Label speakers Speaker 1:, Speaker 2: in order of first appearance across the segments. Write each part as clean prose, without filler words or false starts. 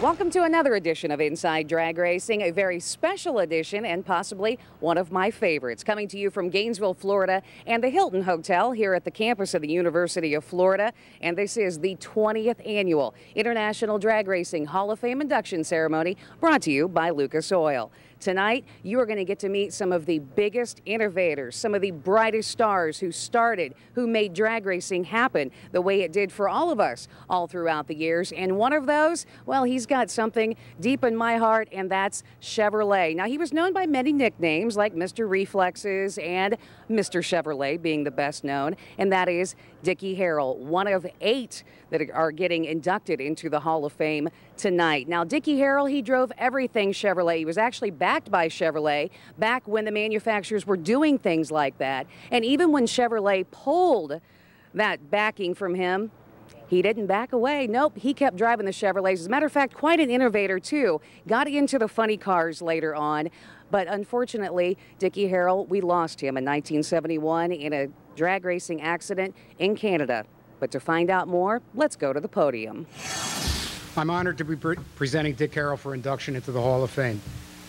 Speaker 1: Welcome to another edition of Inside Drag Racing, a very special edition and possibly one of my favorites. Coming to you from Gainesville, Florida and the Hilton Hotel here at the campus of the University of Florida. And this is the 20th Annual International Drag Racing Hall of Fame Induction Ceremony brought to you by Lucas Oil. Tonight, you are going to get to meet some of the biggest innovators, some of the brightest stars who made drag racing happen the way it did for all of us all throughout the years. And one of those, well, he's got something deep in my heart, and that's Chevrolet. Now, he was known by many nicknames like Mr. Reflexes and Mr. Chevrolet being the best known, and that is Dickie Harrell, one of 8 that are getting inducted into the Hall of Fame tonight. Now, Dickie Harrell, he drove everything Chevrolet. He was actually backed by Chevrolet back when the manufacturers were doing things like that. And even when Chevrolet pulled that backing from him, he didn't back away. Nope, he kept driving the Chevrolets. As a matter of fact, quite an innovator, too. Got into the funny cars later on. But unfortunately, Dickie Harrell, we lost him in 1971 in a drag racing accident in Canada. But to find out more, let's go to the podium.
Speaker 2: I'm honored to be presenting Dick Harrell for induction into the Hall of Fame.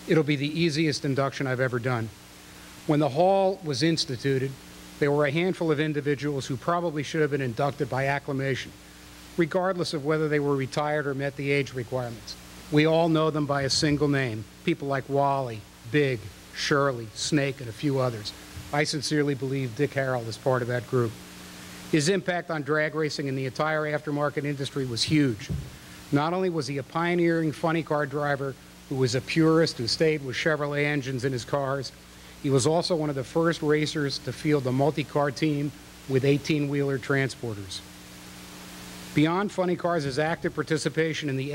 Speaker 2: It'll be the easiest induction I've ever done. When the Hall was instituted, there were a handful of individuals who probably should have been inducted by acclamation, regardless of whether they were retired or met the age requirements. We all know them by a single name, people like Wally, Big, Shirley, Snake, and a few others. I sincerely believe Dick Harrell is part of that group. His impact on drag racing and the entire aftermarket industry was huge. Not only was he a pioneering funny car driver who was a purist who stayed with Chevrolet engines in his cars, he was also one of the first racers to field a multi-car team with 18-wheeler transporters. Beyond funny cars, his active participation in the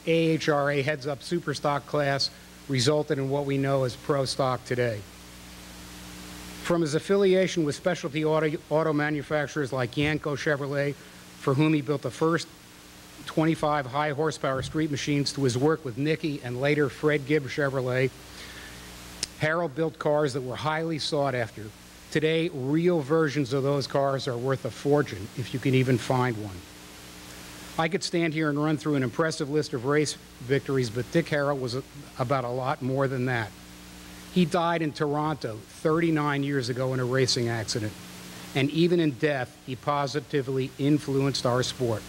Speaker 2: AHRA heads-up superstock class resulted in what we know as pro stock today. From his affiliation with specialty auto manufacturers like Yanko Chevrolet, for whom he built the first 25 high-horsepower street machines, to his work with Nicky and later Fred Gibbs Chevrolet, Harrell built cars that were highly sought after. Today, real versions of those cars are worth a fortune, if you can even find one. I could stand here and run through an impressive list of race victories, but Dick Harrell was about a lot more than that. He died in Toronto 39 years ago in a racing accident, and even in death, he positively influenced our sport.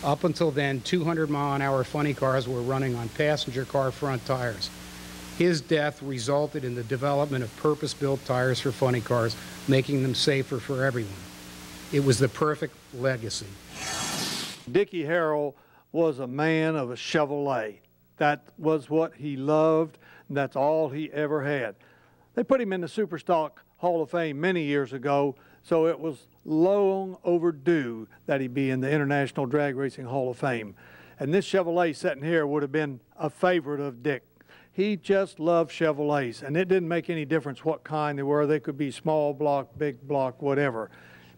Speaker 2: Up until then, 200-mile-an-hour funny cars were running on passenger car front tires. His death resulted in the development of purpose-built tires for funny cars, making them safer for everyone. It was the perfect legacy.
Speaker 3: Dickie Harrell was a man of a Chevrolet. That was what he loved, and that's all he ever had. They put him in the Superstock Hall of Fame many years ago, so it was long overdue that he be in the International Drag Racing Hall of Fame. And this Chevrolet sitting here would have been a favorite of Dick. He just loved Chevrolets, and it didn't make any difference what kind they were. They could be small block, big block, whatever.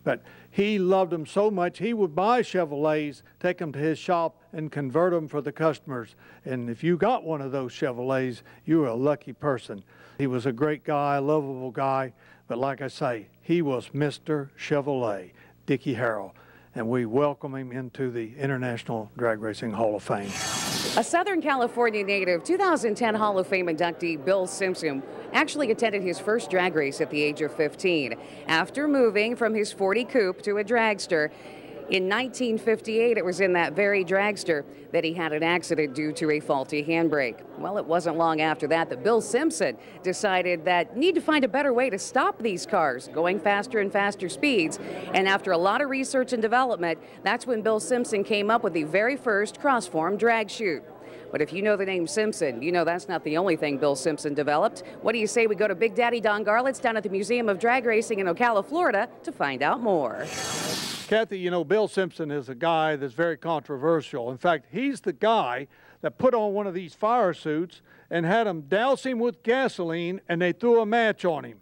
Speaker 3: But he loved them so much, he would buy Chevrolets, take them to his shop, and convert them for the customers. And if you got one of those Chevrolets, you were a lucky person. He was a great guy, a lovable guy, but like I say, he was Mr. Chevrolet, Dickie Harrell, and we welcome him into the International Drag Racing Hall of Fame.
Speaker 1: A Southern California native, 2010 Hall of Fame inductee Bill Simpson actually attended his first drag race at the age of 15. After moving from his 40 coupe to a dragster, in 1958, it was in that very dragster that he had an accident due to a faulty handbrake. Well, it wasn't long after that that Bill Simpson decided that need to find a better way to stop these cars going faster and faster speeds. And after a lot of research and development, that's when Bill Simpson came up with the very first cross-form drag chute. But if you know the name Simpson, you know that's not the only thing Bill Simpson developed. What do you say we go to Big Daddy Don Garlits down at the Museum of Drag Racing in Ocala, Florida to find out more.
Speaker 3: Kathy, you know, Bill Simpson is a guy that's very controversial. In fact, he's the guy that put on one of these fire suits and had them douse him with gasoline, and they threw a match on him.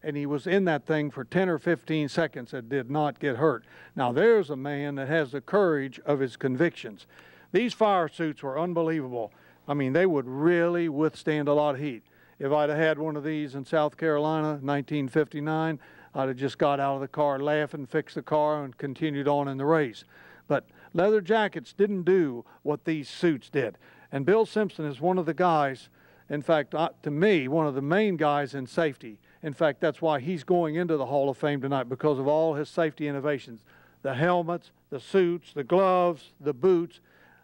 Speaker 3: And he was in that thing for 10 or 15 seconds and did not get hurt. Now, there's a man that has the courage of his convictions. These fire suits were unbelievable. I mean, they would really withstand a lot of heat. If I'd have had one of these in South Carolina, 1959, I'd have just got out of the car, laughing, fixed the car, and continued on in the race. But leather jackets didn't do what these suits did. And Bill Simpson is one of the guys, in fact, to me, one of the main guys in safety. In fact, that's why he's going into the Hall of Fame tonight, because of all his safety innovations. The helmets, the suits, the gloves, the boots,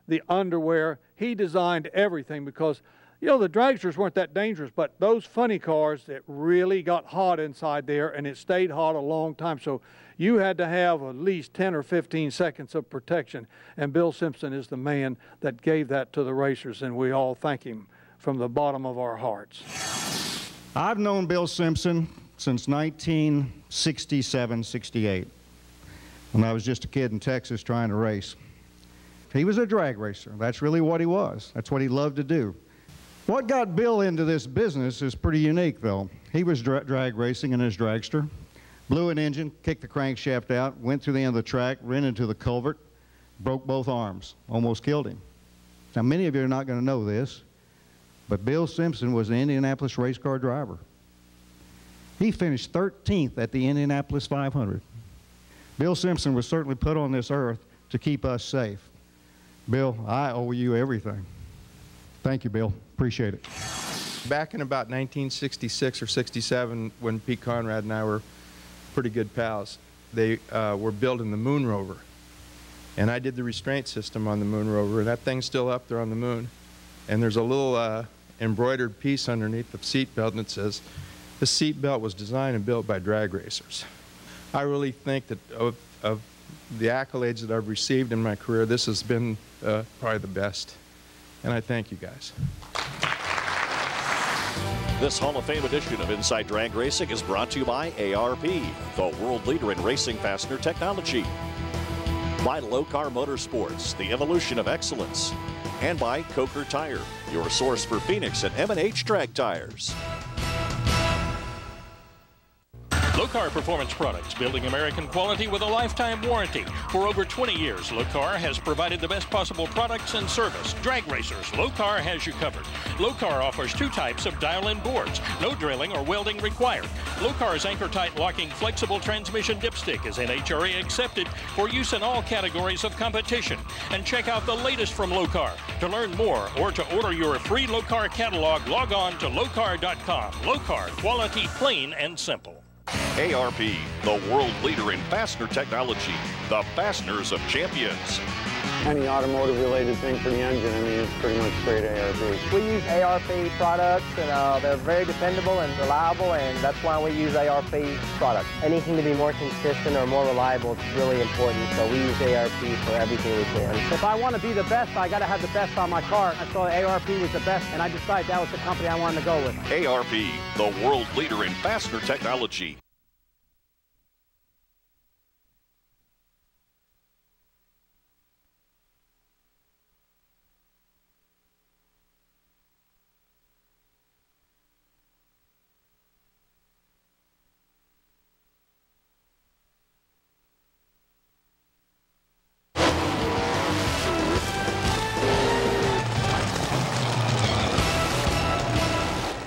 Speaker 3: the underwear. He designed everything because, you know, the dragsters weren't that dangerous, but those funny cars that really got hot inside there, and it stayed hot a long time. So you had to have at least 10 or 15 seconds of protection. And Bill Simpson is the man that gave that to the racers, and we all thank him from the bottom of our hearts.
Speaker 4: I've known Bill Simpson since 1967, 68, when I was just a kid in Texas trying to race. He was a drag racer. That's really what he was. That's what he loved to do. What got Bill into this business is pretty unique, though. He was drag racing in his dragster, blew an engine, kicked the crankshaft out, went through the end of the track, ran into the culvert, broke both arms, almost killed him. Now, many of you are not going to know this, but Bill Simpson was an Indianapolis race car driver. He finished 13th at the Indianapolis 500. Bill Simpson was certainly put on this earth to keep us safe. Bill, I owe you everything. Thank you, Bill. Appreciate it.
Speaker 5: Back in about 1966 or 67, when Pete Conrad and I were pretty good pals, they were building the Moon Rover. And I did the restraint system on the Moon Rover, and that thing's still up there on the moon. And there's a little embroidered piece underneath the seat belt, and it says, "The seat belt was designed and built by drag racers." I really think that of the accolades that I've received in my career, this has been probably the best. And I thank you guys.
Speaker 6: This Hall of Fame edition of Inside Drag Racing is brought to you by ARP, the world leader in racing fastener technology. By Low-Car Motorsports, the evolution of excellence. And by Coker Tire, your source for Phoenix and M&H drag tires.
Speaker 7: Low-Car Performance Products, building American quality with a lifetime warranty. For over 20 years, Low-Car has provided the best possible products and service. Drag racers, Low-Car has you covered. Low-Car offers 2 types of dial-in boards. No drilling or welding required. Low-Car's anchor-tight locking flexible transmission dipstick is NHRA accepted for use in all categories of competition. And check out the latest from Low-Car. To learn more or to order your free Low-Car catalog, log on to lowcar.com. Low-Car, quality plain and simple.
Speaker 6: ARP, the world leader in fastener technology, the fasteners of champions.
Speaker 8: Any automotive related thing for the engine, I mean, it's pretty much straight ARP.
Speaker 9: We use ARP products, and they're very dependable and reliable, and that's why we use ARP products. Anything to be more consistent or more reliable is really important, so we use ARP for everything we can. If I want to be the best, I got to have the best on my car. I saw ARP was the best, and I decided that was the company I wanted to go with.
Speaker 6: ARP, the world leader in fastener technology.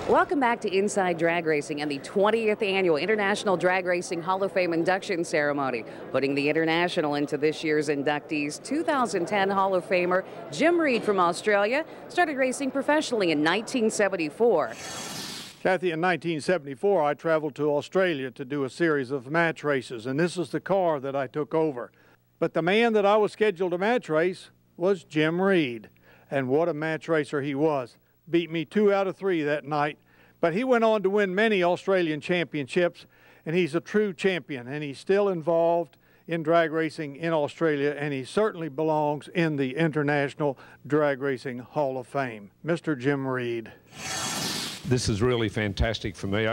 Speaker 1: Welcome back to Inside Drag Racing and the 20th Annual International Drag Racing Hall of Fame Induction Ceremony. Putting the International into this year's inductees, 2010 Hall of Famer Jim Reed from Australia started racing professionally in 1974.
Speaker 3: Kathy, in 1974, I traveled to Australia to do a series of match races, and this is the car that I took over. But the man that I was scheduled to match race was Jim Reed, and what a match racer he was. Beat me 2 out of 3 that night. But he went on to win many Australian championships, and he's a true champion, and he's still involved in drag racing in Australia, and he certainly belongs in the International Drag Racing Hall of Fame. Mr. Jim Reed.
Speaker 10: This is really fantastic for me.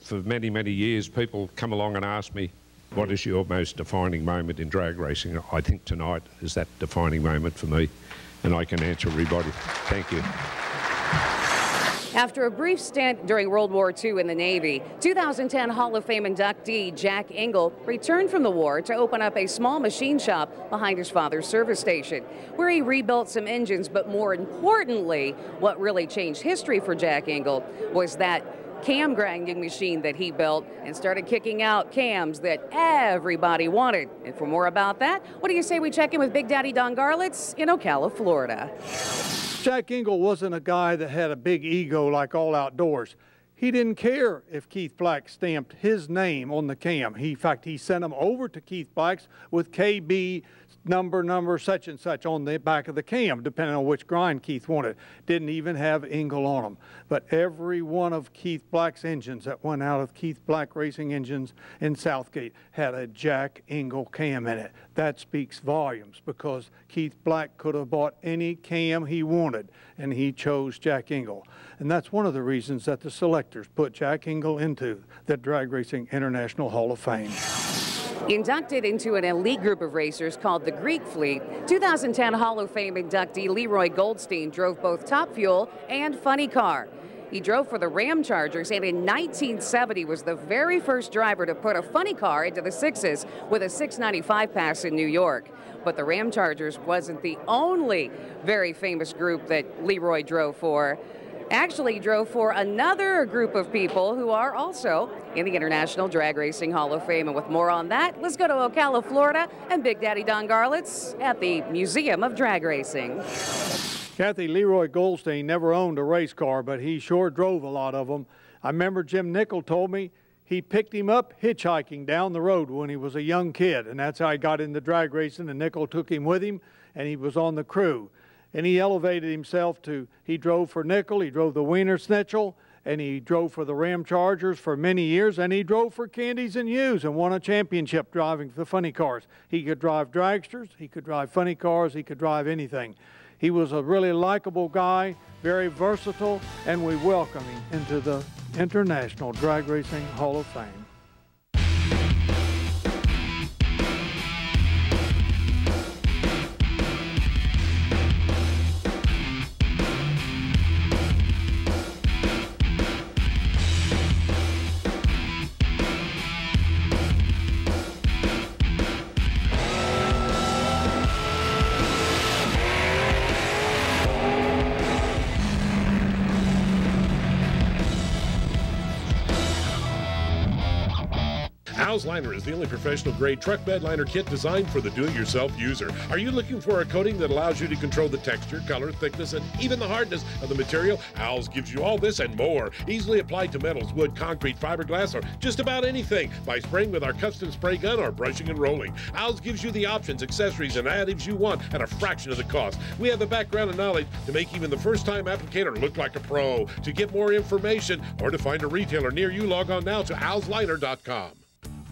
Speaker 10: For many, many years, people come along and ask me, what is your most defining moment in drag racing? I think tonight is that defining moment for me, and I can answer everybody. Thank you.
Speaker 1: After a brief stint during World War II in the Navy, 2010 Hall of Fame inductee Jack Engle returned from the war to open up a small machine shop behind his father's service station, where he rebuilt some engines. But more importantly, what really changed history for Jack Engle was that cam grinding machine that he built and started kicking out cams that everybody wanted. And for more about that, what do you say we check in with Big Daddy Don Garlits in Ocala, Florida?
Speaker 3: Jack Engle wasn't a guy that had a big ego like All Outdoors. He didn't care if Keith Black stamped his name on the cam. In fact, he sent them over to Keith Black's with KB number such and such on the back of the cam, depending on which grind Keith wanted. Didn't even have Engle on them. But every one of Keith Black's engines that went out of Keith Black Racing Engines in Southgate had a Jack Engle cam in it. That speaks volumes, because Keith Black could have bought any cam he wanted, and he chose Jack Engle. And that's one of the reasons that the selectors put Jack Engle into the Drag Racing International Hall of Fame.
Speaker 1: Inducted into an elite group of racers called the Greek Fleet, 2010 Hall of Fame inductee Leroy Goldstein drove both Top Fuel and Funny Car. He drove for the Ram Chargers, and in 1970 was the very first driver to put a funny car into the sixes with a 695 pass in New York. But the Ram Chargers wasn't the only very famous group that Leroy drove for. Actually drove for another group of people who are also in the International Drag Racing Hall of Fame. And with more on that, let's go to Ocala, Florida, and Big Daddy Don Garlits at the Museum of Drag Racing.
Speaker 3: Kathy, Leroy Goldstein never owned a race car, but he sure drove a lot of them. I remember Jim Nickel told me he picked him up hitchhiking down the road when he was a young kid, and that's how he got into drag racing, and Nickel took him with him, and he was on the crew. And he elevated himself to, he drove for Nickel, he drove the Wiener Schnitzel, and he drove for the Ram Chargers for many years, and he drove for Candies and Hughes and won a championship driving the funny cars. He could drive dragsters, he could drive funny cars, he could drive anything. He was a really likable guy, very versatile, and we welcome him into the International Drag Racing Hall of Fame.
Speaker 11: Al's Liner is the only professional-grade truck bed liner kit designed for the do-it-yourself user. Are you looking for a coating that allows you to control the texture, color, thickness, and even the hardness of the material? Al's gives you all this and more. Easily applied to metals, wood, concrete, fiberglass, or just about anything by spraying with our custom spray gun or brushing and rolling. Al's gives you the options, accessories, and additives you want at a fraction of the cost. We have the background and knowledge to make even the first-time applicator look like a pro. To get more information or to find a retailer near you, log on now to alsliner.com.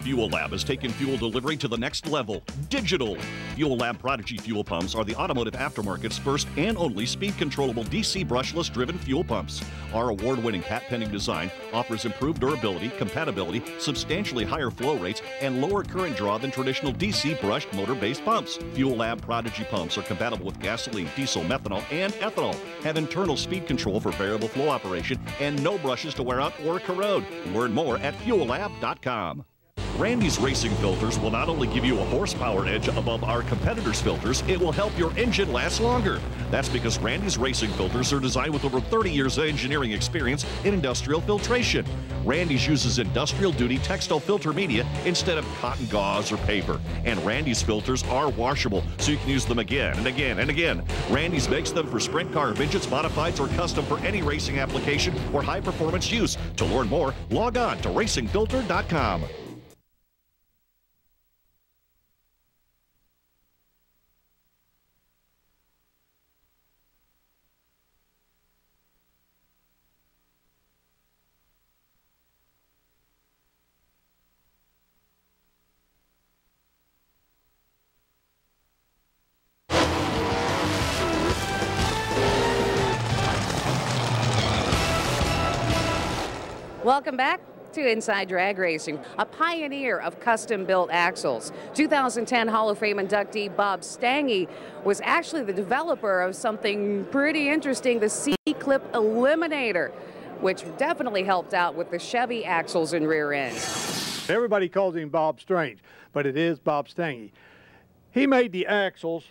Speaker 6: Fuel Lab has taken fuel delivery to the next level, digital. Fuel Lab Prodigy fuel pumps are the automotive aftermarket's first and only speed-controllable DC brushless-driven fuel pumps. Our award-winning patent-pending design offers improved durability, compatibility, substantially higher flow rates, and lower current draw than traditional DC brushed motor-based pumps. Fuel Lab Prodigy pumps are compatible with gasoline, diesel, methanol, and ethanol, have internal speed control for variable flow operation, and no brushes to wear out or corrode. Learn more at fuellab.com. Randy's Racing Filters will not only give you a horsepower edge above our competitors' filters, it will help your engine last longer. That's because Randy's Racing Filters are designed with over 30 years of engineering experience in industrial filtration. Randy's uses industrial duty textile filter media instead of cotton gauze or paper. And Randy's filters are washable, so you can use them again and again and again. Randy's makes them for sprint car, midgets, modifieds, or custom for any racing application or high performance use. To learn more, log on to racingfilter.com.
Speaker 1: Welcome back to Inside Drag Racing, a pioneer of custom-built axles. 2010 Hall of Fame inductee Bob Stange was actually the developer of something pretty interesting, the C-Clip Eliminator, which definitely helped out with the Chevy axles and rear ends.
Speaker 3: Everybody calls him Bob Strange, but it is Bob Stange. He made the axles.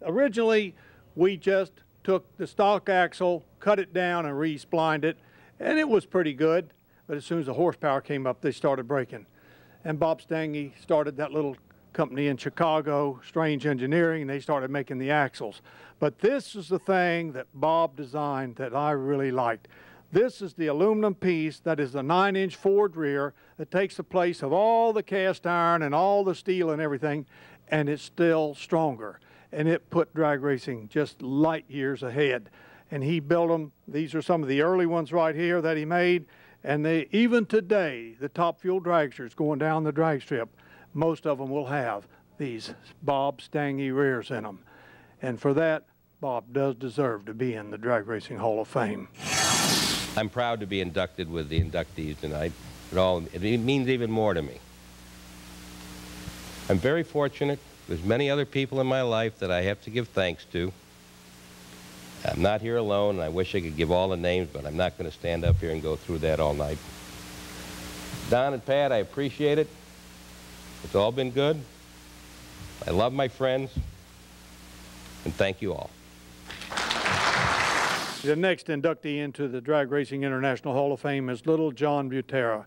Speaker 3: Originally, we just took the stock axle, cut it down, and re-splined it, and it was pretty good. But as soon as the horsepower came up, they started breaking. And Bob Stange started that little company in Chicago, Stange Engineering, and they started making the axles. But this is the thing that Bob designed that I really liked. This is the aluminum piece that is the 9-inch forward rear that takes the place of all the cast iron and all the steel and everything, and it's still stronger. And it put drag racing just light years ahead. And he built them. These are some of the early ones right here that he made. And they, even today, the top fuel dragsters going down the drag strip, most of them will have these Bob Stange rears in them. And for that, Bob does deserve to be in the Drag Racing Hall of Fame.
Speaker 12: I'm proud to be inducted with the inductees tonight. It means even more to me. I'm very fortunate. There's many other people in my life that I have to give thanks to. I'm not here alone, and I wish I could give all the names, but I'm not going to stand up here and go through that all night. Don and Pat, I appreciate it. It's all been good. I love my friends, and thank you all.
Speaker 3: The next inductee into the Drag Racing International Hall of Fame is little Jon Buttera.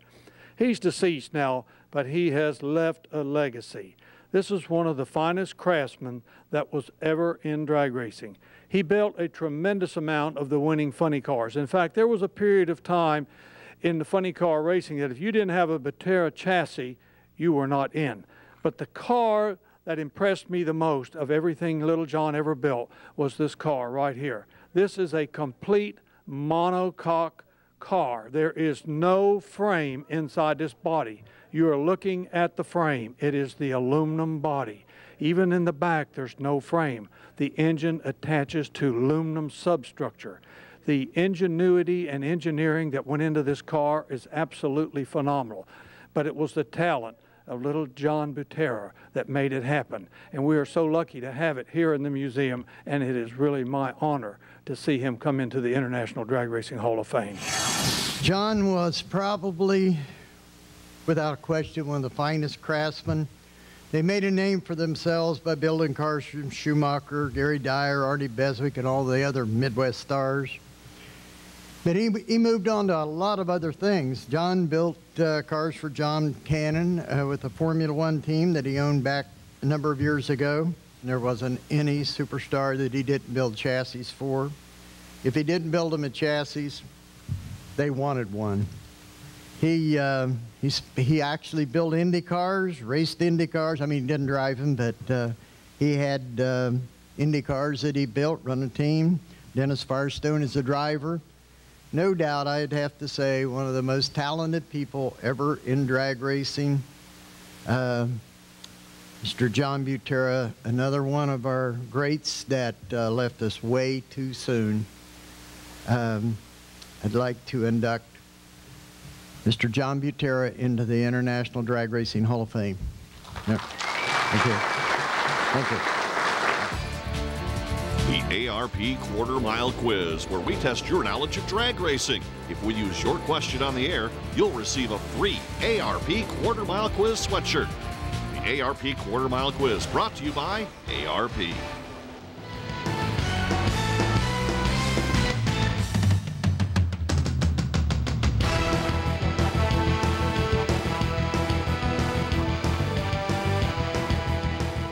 Speaker 3: He's deceased now, but he has left a legacy. This is one of the finest craftsmen that was ever in drag racing. He built a tremendous amount of the winning funny cars. In fact, there was a period of time in the funny car racing that if you didn't have a Buttera chassis, you were not in. But the car that impressed me the most of everything little Jon ever built was this car right here. This is a complete monocoque car. There is no frame inside this body. You are looking at the frame. It is the aluminum body. Even in the back, there's no frame. The engine attaches to aluminum substructure. The ingenuity and engineering that went into this car is absolutely phenomenal. But it was the talent of little Jon Buttera that made it happen. And we are so lucky to have it here in the museum, and it is really my honor to see him come into the International Drag Racing Hall of Fame.
Speaker 13: Jon was probably, without question, one of the finest craftsmen. They made a name for themselves by building cars from Schumacher, Gary Dyer, Artie Beswick, and all the other Midwest stars. But he moved on to a lot of other things. Jon built cars for John Cannon with a Formula One team that he owned back a number of years ago. And there wasn't any superstar that he didn't build chassis for. If he didn't build them a chassis, they wanted one. He actually built Indy cars, raced Indy cars. I mean, he didn't drive them, but he had Indy cars that he built, run a team. Dennis Firestone is the driver. No doubt, I'd have to say, one of the most talented people ever in drag racing. Mr. Jon Buttera, another one of our greats that left us way too soon. I'd like to induct Mr. Jon Buttera into the International Drag Racing Hall of Fame. Yeah. Thank you. Thank you.
Speaker 6: The ARP Quarter Mile Quiz, where we test your knowledge of drag racing. If we use your question on the air, you'll receive a free ARP Quarter Mile Quiz sweatshirt. The ARP Quarter Mile Quiz, brought to you by ARP.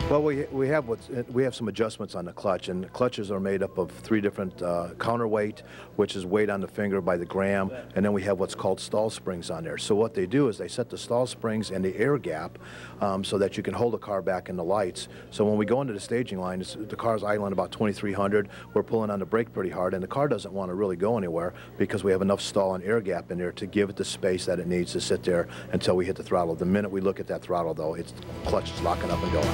Speaker 14: Well, we have some adjustments on the clutch, and the clutches are made up of 3 different counterweight, which is weight on the finger by the gram, and then we have what's called stall springs on there. So what they do is they set the stall springs and the air gap so that you can hold the car back in the lights. So when we go into the staging line, the car's idling about 2,300. We're pulling on the brake pretty hard, and the car doesn't want to really go anywhere because we have enough stall and air gap in there to give it the space that it needs to sit there until we hit the throttle. The minute we look at that throttle, though, the clutch is locking up and going.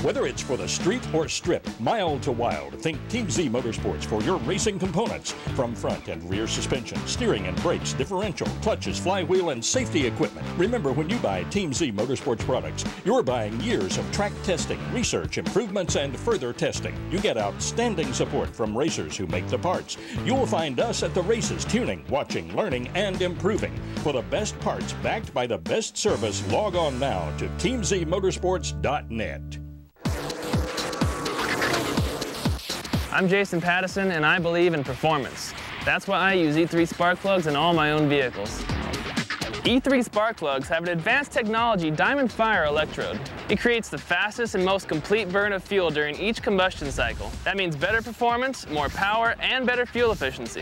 Speaker 7: Whether it's for the street or strip, mild to wild, think Team Z Motorsports for your racing components. From front and rear suspension, steering and brakes, differential, clutches, flywheel, and safety equipment. Remember, when you buy Team Z Motorsports products, you're buying years of track testing, research, improvements, and further testing. You get outstanding support from racers who make the parts. You'll find us at the races, tuning, watching, learning, and improving. For the best parts backed by the best service, log on now to teamzmotorsports.net.
Speaker 15: I'm Jason Pattison, and I believe in performance. That's why I use E3 spark plugs in all my own vehicles. E3 spark plugs have an advanced technology diamond fire electrode. It creates the fastest and most complete burn of fuel during each combustion cycle. That means better performance, more power, and better fuel efficiency.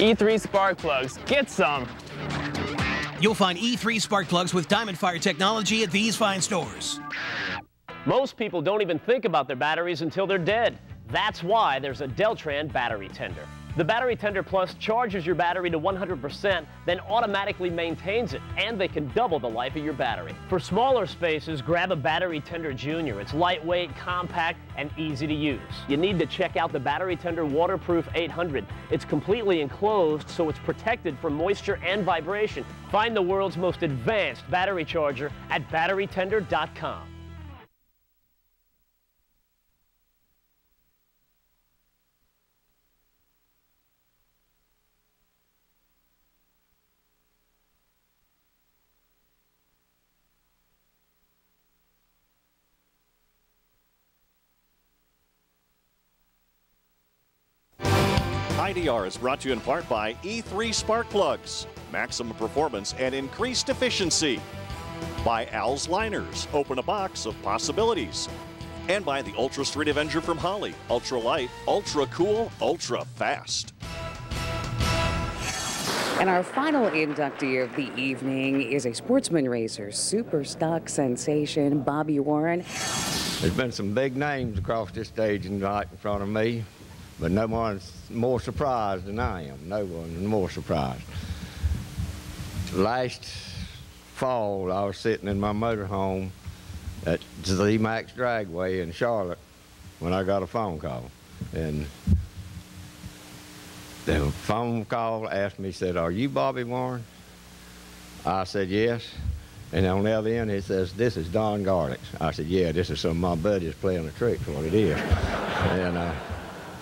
Speaker 15: E3 spark plugs, get some!
Speaker 16: You'll find E3 spark plugs with diamond fire technology at these fine stores.
Speaker 17: Most people don't even think about their batteries until they're dead. That's why there's a Deltran battery tender. The Battery Tender Plus charges your battery to 100%, then automatically maintains it, and they can double the life of your battery. For smaller spaces, grab a Battery Tender Junior. It's lightweight, compact, and easy to use. You need to check out the Battery Tender Waterproof 800. It's completely enclosed, so it's protected from moisture and vibration. Find the world's most advanced battery charger at batterytender.com.
Speaker 6: IDR is brought to you in part by E3 Spark Plugs, maximum performance and increased efficiency. By Al's Liners, open a box of possibilities. And by the Ultra Street Avenger from Holley, ultra light, ultra cool, ultra fast.
Speaker 1: And our final inductee of the evening is a sportsman racer, super stock sensation, Bobby Warren.
Speaker 18: There's been some big names across this stage right in front of me, but no one's more surprised than I am. No one is more surprised. Last fall, I was sitting in my motorhome at Z-Max Dragway in Charlotte when I got a phone call. And the phone call asked me, said, "Are you Bobby Warren?" I said, "Yes." And on the other end, it says, "This is Don Garlits." I said, "Yeah, this is some of my buddies playing a trick for what it is." And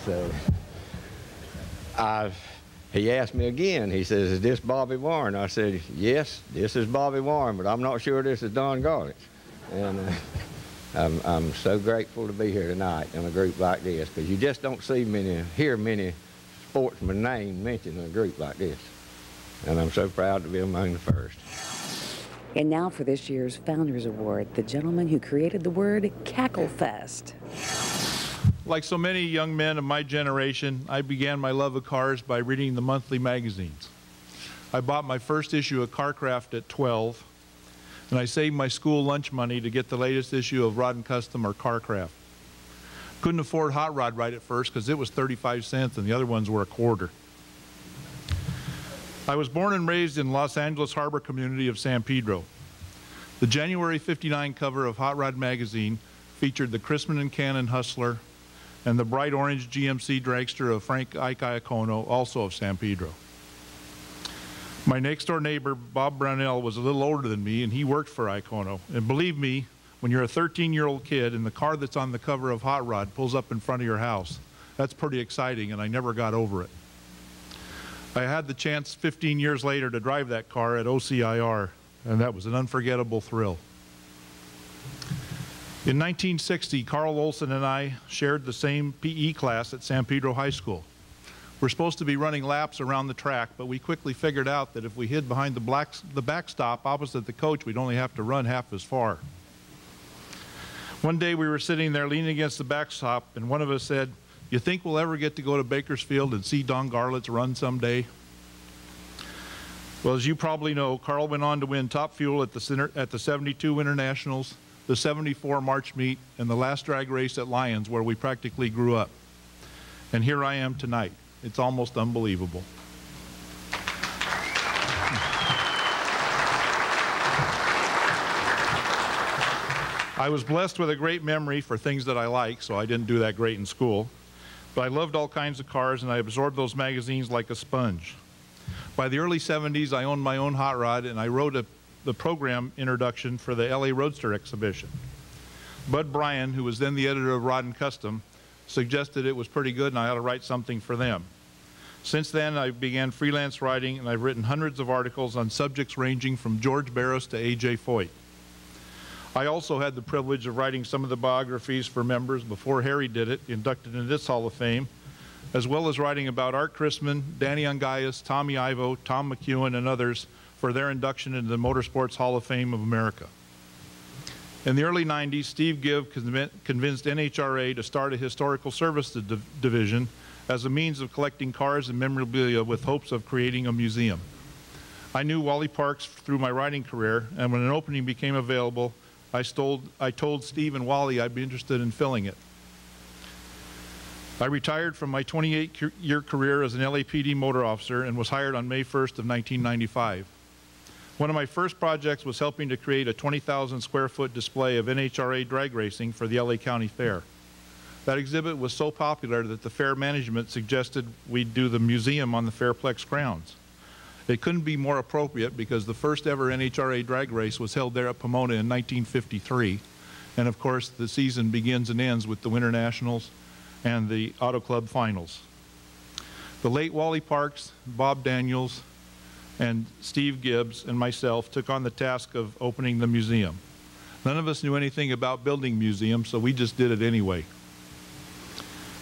Speaker 18: so he asked me again. He says, "Is this Bobby Warren?" I said, "Yes, this is Bobby Warren, but I'm not sure this is Don Garlits." And I'm so grateful to be here tonight in a group like this, because you just don't hear many sportsmen names mentioned in a group like this. And I'm so proud to be among the first.
Speaker 1: And now for this year's Founders Award, the gentleman who created the word Cacklefest.
Speaker 19: Like so many young men of my generation, I began my love of cars by reading the monthly magazines. I bought my first issue of Carcraft at 12, and I saved my school lunch money to get the latest issue of Rod and Custom or Carcraft. Couldn't afford Hot Rod right at first because it was 35 cents and the other ones were a quarter. I was born and raised in Los Angeles Harbor community of San Pedro. The January '59 cover of Hot Rod magazine featured the Chrisman and Cannon Hustler and the bright orange GMC dragster of Frank Ike Iacono, also of San Pedro. My next door neighbor, Bob Brownell, was a little older than me, and he worked for Iacono. And believe me, when you're a 13-year-old kid and the car that's on the cover of Hot Rod pulls up in front of your house, that's pretty exciting, and I never got over it. I had the chance 15 years later to drive that car at OCIR, and that was an unforgettable thrill. In 1960, Carl Olson and I shared the same PE class at San Pedro High School. We're supposed to be running laps around the track, but we quickly figured out that if we hid behind the backstop opposite the coach, we'd only have to run half as far. One day we were sitting there leaning against the backstop, and one of us said, "You think we'll ever get to go to Bakersfield and see Don Garlits run someday?" Well, as you probably know, Carl went on to win top fuel at the 72 Winter Nationals, the 74 March Meet, and the last drag race at Lyons, where we practically grew up. And here I am tonight. It's almost unbelievable. I was blessed with a great memory for things that I like, so I didn't do that great in school. But I loved all kinds of cars, and I absorbed those magazines like a sponge. By the early 70s, I owned my own hot rod, and I wrote the program introduction for the LA Roadster exhibition. Bud Bryan, who was then the editor of Rod and Custom, suggested it was pretty good and I ought to write something for them. Since then, I began freelance writing, and I've written hundreds of articles on subjects ranging from George Barris to A.J. Foyt. I also had the privilege of writing some of the biographies for members before Harry did it, inducted into this Hall of Fame, as well as writing about Art Chrisman, Danny Ungaius, Tommy Ivo, Tom McEwen, and others for their induction into the Motorsports Hall of Fame of America. In the early 90s, Steve Gibb convinced NHRA to start a historical services division as a means of collecting cars and memorabilia with hopes of creating a museum. I knew Wally Parks through my writing career, and when an opening became available, I told Steve and Wally I'd be interested in filling it. I retired from my 28-year career as an LAPD motor officer and was hired on May 1st of 1995. One of my first projects was helping to create a 20,000 square foot display of NHRA drag racing for the LA County Fair. That exhibit was so popular that the fair management suggested we do the museum on the Fairplex grounds. It couldn't be more appropriate because the first ever NHRA drag race was held there at Pomona in 1953. And of course, the season begins and ends with the Winter Nationals and the Auto Club Finals. The late Wally Parks, Bob Daniels, and Steve Gibbs and myself took on the task of opening the museum. None of us knew anything about building museums, so we just did it anyway.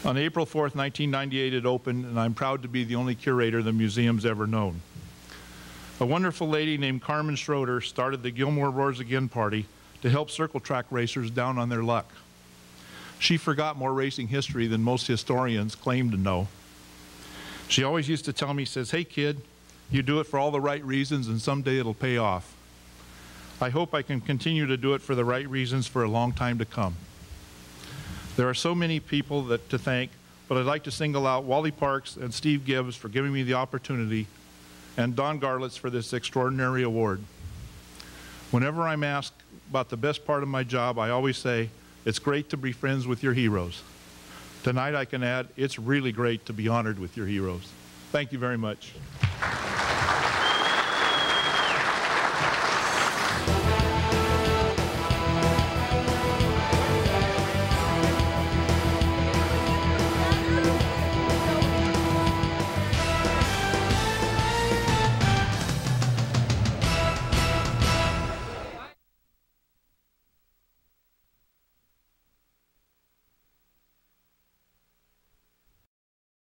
Speaker 19: On April 4th, 1998, it opened, and I'm proud to be the only curator the museum's ever known. A wonderful lady named Carmen Schroeder started the Gilmore Roars Again party to help circle track racers down on their luck. She forgot more racing history than most historians claim to know. She always used to tell me, says, "Hey kid, you do it for all the right reasons and someday it'll pay off." I hope I can continue to do it for the right reasons for a long time to come. There are so many people to thank, but I'd like to single out Wally Parks and Steve Gibbs for giving me the opportunity, and Don Garlits for this extraordinary award. Whenever I'm asked about the best part of my job, I always say, it's great to be friends with your heroes. Tonight I can add, it's really great to be honored with your heroes. Thank you very much.